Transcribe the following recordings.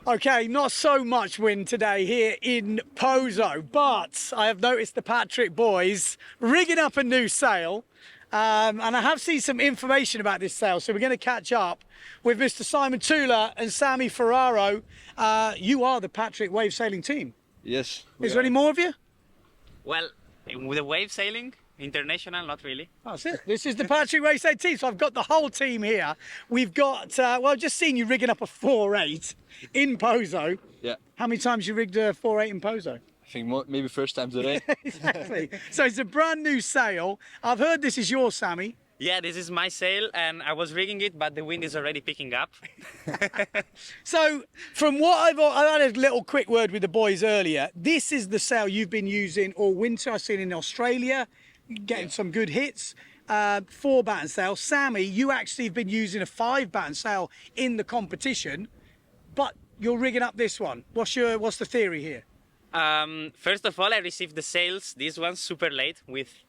Okay, not so much wind today here in Pozo, but I have noticed the Patrik boys rigging up a new sail. And I have seen some information about this sail, so we're going to catch up with Mr. Simon Tula and Sammy Ferraro. You are the Patrik Wave sailing team. Yes. Is there any more of you? Well, with the wave sailing, international, not really. That's it. This is the Patrik Wave sailing team, so I've got the whole team here. We've got, well, I've just seen you rigging up a 4.8 in Pozo. Yeah. How many times you rigged a 4.8 in Pozo? I think maybe first time today. Exactly. So it's a brand new sail. I've heard this is yours, Sammy. Yeah, this is my sail, and I was rigging it, but the wind is already picking up. So from what I had a little quick word with the boys earlier. This is the sail you've been using all winter. I've seen in Australia, getting some good hits. 4-batten sail. Sammy, you actually have been using a 5-batten sail in the competition, but you're rigging up this one. What's the theory here? First of all, I received the sails, this one super late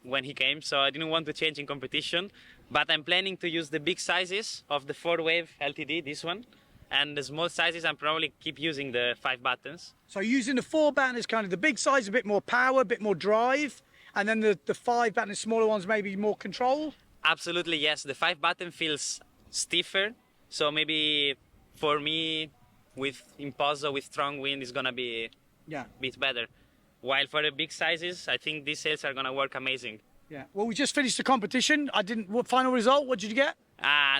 when he came, so I didn't want to change in competition. But I'm planning to use the big sizes of the 4-wave LTD, this one. And the small sizes, I'm probably keep using the 5 buttons. So using the 4-batten is kind of the big size, a bit more power, a bit more drive. And then the 5-batten, the smaller ones, maybe more control? Absolutely, yes. The 5-button feels stiffer. So maybe for me, in Pozo, with strong wind, is going to be a bit better. While for the big sizes, I think these sails are going to work amazing. Yeah. Well, we just finished the competition. What final result? What did you get?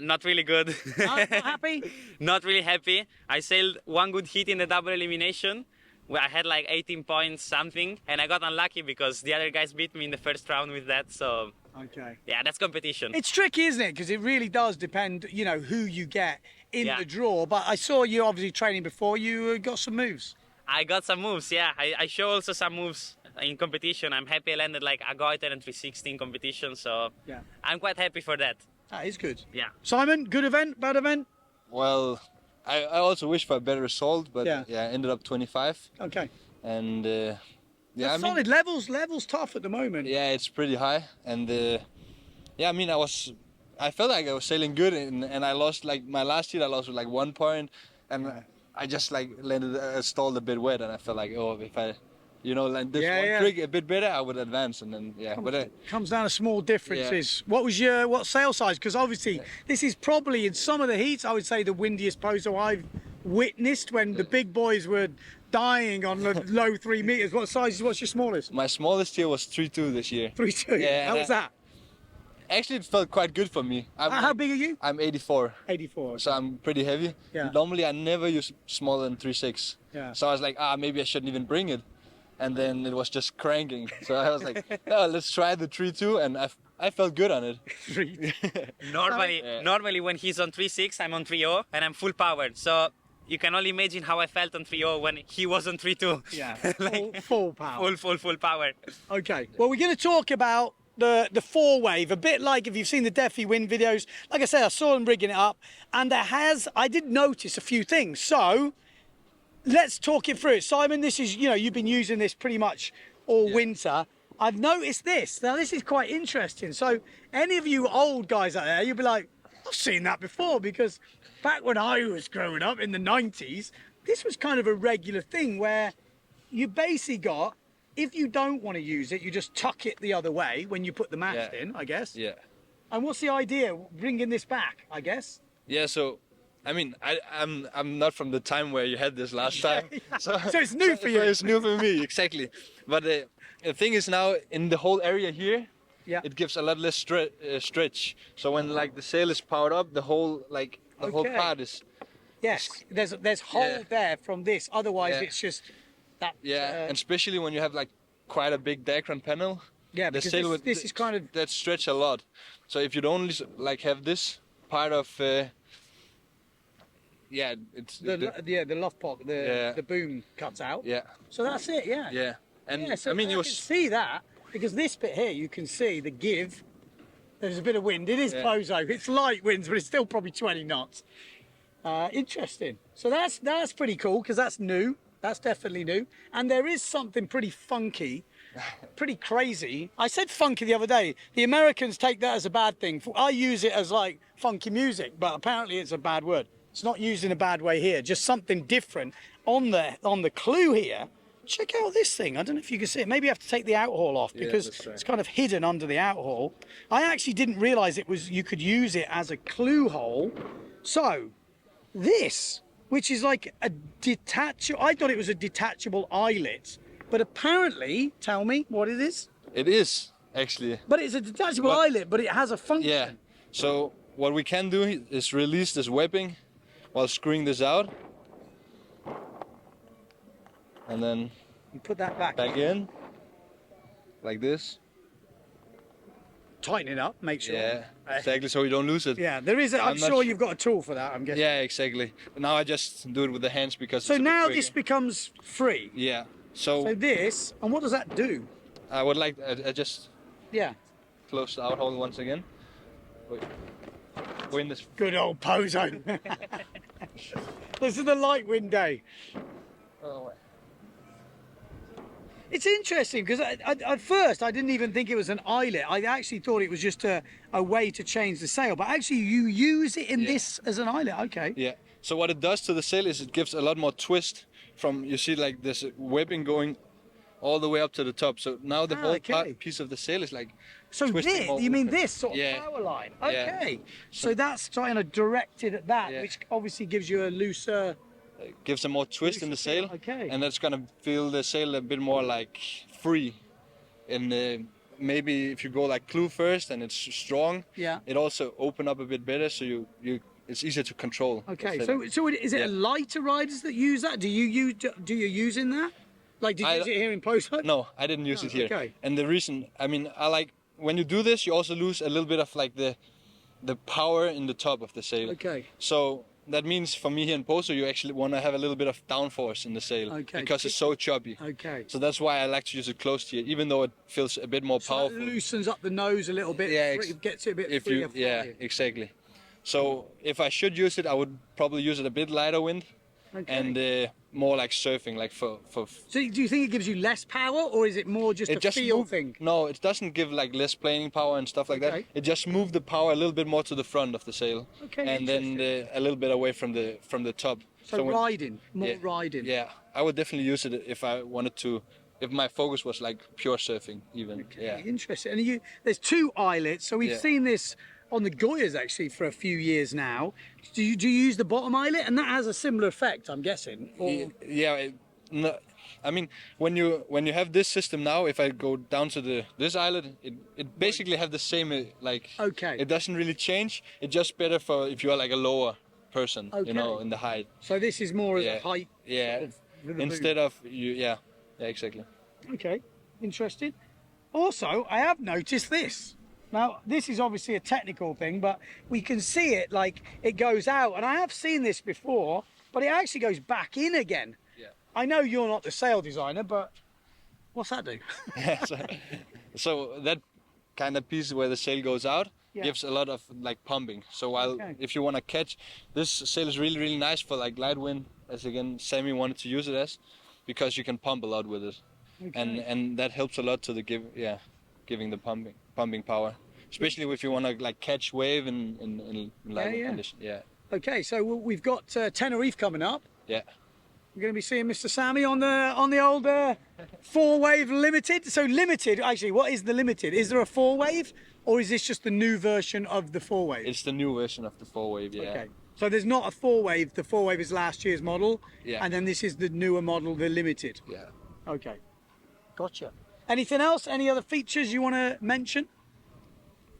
Not really good. Not happy? Not really happy. I sailed one good hit in the double elimination, where I had like 18 points something, and I got unlucky because the other guys beat me in the first round with that. So okay. Yeah, that's competition. It's tricky, isn't it? Because it really does depend, you know, who you get in the draw. But I saw you obviously training before. You got some moves. I got some moves, yeah. I show also some moves in competition. I'm happy I landed like a goiter and 360 in competition, so yeah, I'm quite happy for that. That is good. Yeah. Simon, good event, bad event? Well, I also wish for a better result, but yeah, I ended up 25. Okay. And yeah, I mean, solid levels tough at the moment. Yeah, it's pretty high, and yeah, I mean, I felt like I was sailing good, and I lost like my last heat. I lost with like 1 point, and I just like landed stalled a bit wet, and I felt like, oh, if I, you know, land this one trick a bit better, I would advance, and then but comes down to small differences. Yeah. What sail size? Because obviously this is probably in some of the heats, I would say the windiest Pozo I've witnessed, when the big boys were dying on the low 3 meters. What size? What's your smallest? My smallest here was 3.2 this year. 3.2. Yeah. How was that? Actually, it felt quite good for me. How big are you? I'm 84. 84. So I'm pretty heavy. Yeah. Normally, I never use smaller than 3.6. Yeah. So I was like, maybe I shouldn't even bring it. And then it was just cranking. So I was like, oh, let's try the 3.2, and I felt good on it. Normally when he's on 3.6, I'm on 3.0, and I'm full powered. So you can only imagine how I felt on 3.0 when he was on 3.2. Yeah, like, full power. Full power. Okay, well, we're going to talk about the 4-wave, a bit like if you've seen the Deafy Wind videos. Like I said, I saw them rigging it up, and I did notice a few things. So let's talk it through. Simon, this is, you know, you've been using this pretty much all winter. I've noticed this. Now, this is quite interesting. So any of you old guys out there, you'll be like, I've seen that before, because back when I was growing up in the 90s, this was kind of a regular thing where you basically got, if you don't want to use it, you just tuck it the other way when you put the mast in, I guess. Yeah. And what's the idea? Bringing this back, I guess? Yeah, so, I mean, I'm not from the time where you had this last time. So it's new for you. It's new for me, exactly. But the thing is now, in the whole area here, it gives a lot less stretch. So when like the sail is powered up, the whole whole part is... Yes, there's hold there from this. Otherwise, it's just... That, and especially when you have like quite a big diaphragm panel. Yeah, because this is kind of that stretch a lot. So if you'd only like have this part of it's the loft pot, the boom cuts out. Yeah. So that's it. Yeah. Yeah, and so I mean you can see that, because this bit here you can see the give. There's a bit of wind. It is Pozo. It's light winds, but it's still probably 20 knots. Interesting. So that's pretty cool, because that's new. That's definitely new. And there is something pretty funky, pretty crazy. I said funky the other day. The Americans take that as a bad thing. I use it as like funky music, but apparently it's a bad word. It's not used in a bad way here, just something different. On the clue here, check out this thing. I don't know if you can see it. Maybe you have to take the outhaul off because it's kind of hidden under the outhaul. I actually didn't realize you could use it as a clue hole. So this, which is like a detachable, I thought it was a detachable eyelet, but apparently, tell me what it is. It is actually. But it's a detachable eyelet, but it has a function. Yeah. So what we can do is release this webbing while screwing this out. And then you put that back in, like this. Tighten it up, make sure. Yeah, exactly, so you don't lose it. Yeah, there is. I'm sure you've got a tool for that. I'm guessing. Yeah, exactly. Now I just do it with the hands because. So now this becomes free. Yeah. So this, and what does that do? I would like I just. Yeah. Close the outhole once again. Wait. We're in this. Good old Pozo. This is the light wind day. Oh. It's interesting because at first I didn't even think it was an eyelet. I actually thought it was just a way to change the sail. But actually you use it in this as an eyelet. Okay. Yeah. So what it does to the sail is it gives a lot more twist from, you see like this webbing going all the way up to the top. So now the whole piece of the sail is like twisting this, you mean this sort of Yeah. power line? Okay. Yeah. So that's kind of directed at that, which obviously gives you a looser... gives a more twist in the sail, okay. And that's gonna feel the sail a bit more like free. And maybe if you go like clue first and it's strong, it also open up a bit better, so you it's easier to control. Okay, so is it a lighter riders that use that? Do you use in that? Like, did you use it here in Pozo? No, I didn't use it here. Okay. And the reason, I mean, I like when you do this, you also lose a little bit of like the power in the top of the sail. Okay. So that means for me here in Pozo, you actually want to have a little bit of downforce in the sail because it's so choppy. Okay. So that's why I like to use it close to it, even though it feels a bit more powerful. So it loosens up the nose a little bit. Yeah, it gets it a bit freer. Yeah, exactly. So if I should use it, I would probably use it a bit lighter wind, and more like surfing, like for. So do you think it gives you less power, or is it more just a feel thing? No, it doesn't give like less planing power and stuff like that. It just moves the power a little bit more to the front of the sail, and then a little bit away from the top. So riding, more riding. Yeah, I would definitely use it if I wanted to. If my focus was like pure surfing, even. Okay, yeah. Interesting. And there's two eyelets, so we've seen this on the Goyas actually for a few years now. Do you use the bottom eyelet, and that has a similar effect, I'm guessing? Or... Yeah. No, I mean, when you have this system now, if I go down to this eyelet, it basically have the same like. Okay. It doesn't really change. It's just better for if you are like a lower person, you know, in the height. So this is more as a height. Yeah. Sort of Instead of you. Yeah, exactly. Okay. Interesting. Also, I have noticed this. Now, this is obviously a technical thing, but we can see it like it goes out. And I have seen this before, but it actually goes back in again. Yeah. I know you're not the sail designer, but what's that do? So that kind of piece where the sail goes out gives a lot of like pumping. So while if you want to catch, this sail is really, really nice for like light wind, as again, Sammy wanted to use it as, because you can pump a lot with it. Okay. And that helps a lot to the giving the pumping power, especially if you want to like catch wave in light condition. Yeah. Okay, so we've got Tenerife coming up. Yeah. We're going to be seeing Mr. Sammy on the old 4-wave limited. So limited, actually, what is the limited? Is there a 4-wave, or is this just the new version of the 4-wave? It's the new version of the 4-wave. Yeah. Okay. So there's not a 4-wave. The 4-wave is last year's model. Yeah. And then this is the newer model, the limited. Yeah. Okay. Gotcha. Anything else? Any other features you want to mention?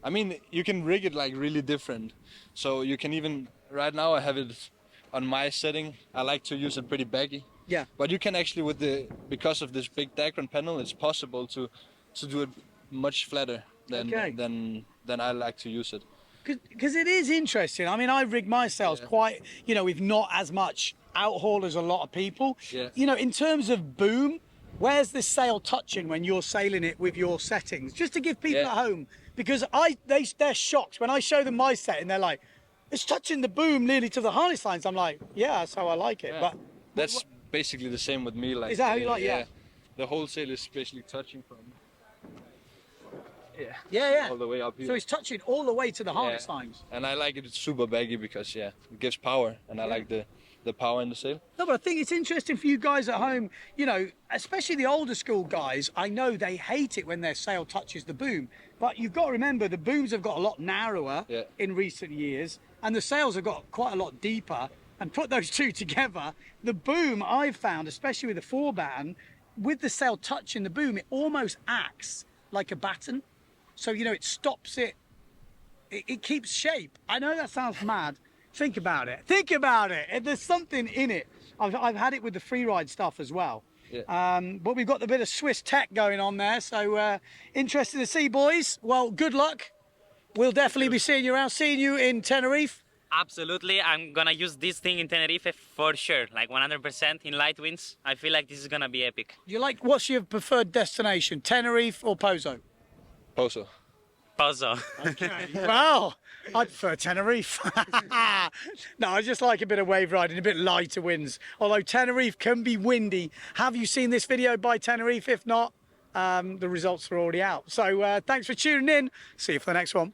I mean, you can rig it like really different. So you can even, right now I have it on my setting. I like to use it pretty baggy. Yeah. But you can actually, because of this big diagram panel, it's possible to do it much flatter than I like to use it. Because it is interesting. I mean, I rig my sails quite, with not as much outhaul as a lot of people. Yeah. In terms of boom, where's this sail touching when you're sailing it with your settings? Just to give people at home, because they're shocked when I show them my setting. They're like, it's touching the boom nearly to the harness lines. I'm like, yeah, that's how I like it. Yeah. But that's basically the same with me. Like, is that how you like it? Yeah. The whole sail is basically touching from. Yeah. all the way up here. So it's touching all the way to the harness Yeah. lines. And I like it super baggy because it gives power, and I like the power in the sail. No, but I think it's interesting for you guys at home, you know, especially the older school guys. I know they hate it when their sail touches the boom, but you've got to remember the booms have got a lot narrower in recent years, and the sails have got quite a lot deeper. And put those two together, the boom I've found, especially with the 4-batten, with the sail touching the boom, it almost acts like a batten. So, you know, it stops it. It keeps shape. I know that sounds mad. Think about it. Think about it. There's something in it. I've had it with the free ride stuff as well. Yeah. But we've got the bit of Swiss tech going on there. So interesting to see, boys. Well, good luck. We'll definitely be seeing you around. Seeing you in Tenerife. Absolutely, I'm gonna use this thing in Tenerife for sure, like 100% in light winds. I feel like this is gonna be epic. What's your preferred destination, Tenerife or Pozo? Pozo. Pozo. Okay. Well, I prefer Tenerife. No, I just like a bit of wave riding, a bit lighter winds. Although Tenerife can be windy. Have you seen this video by Tenerife? If not, the results are already out. So thanks for tuning in. See you for the next one.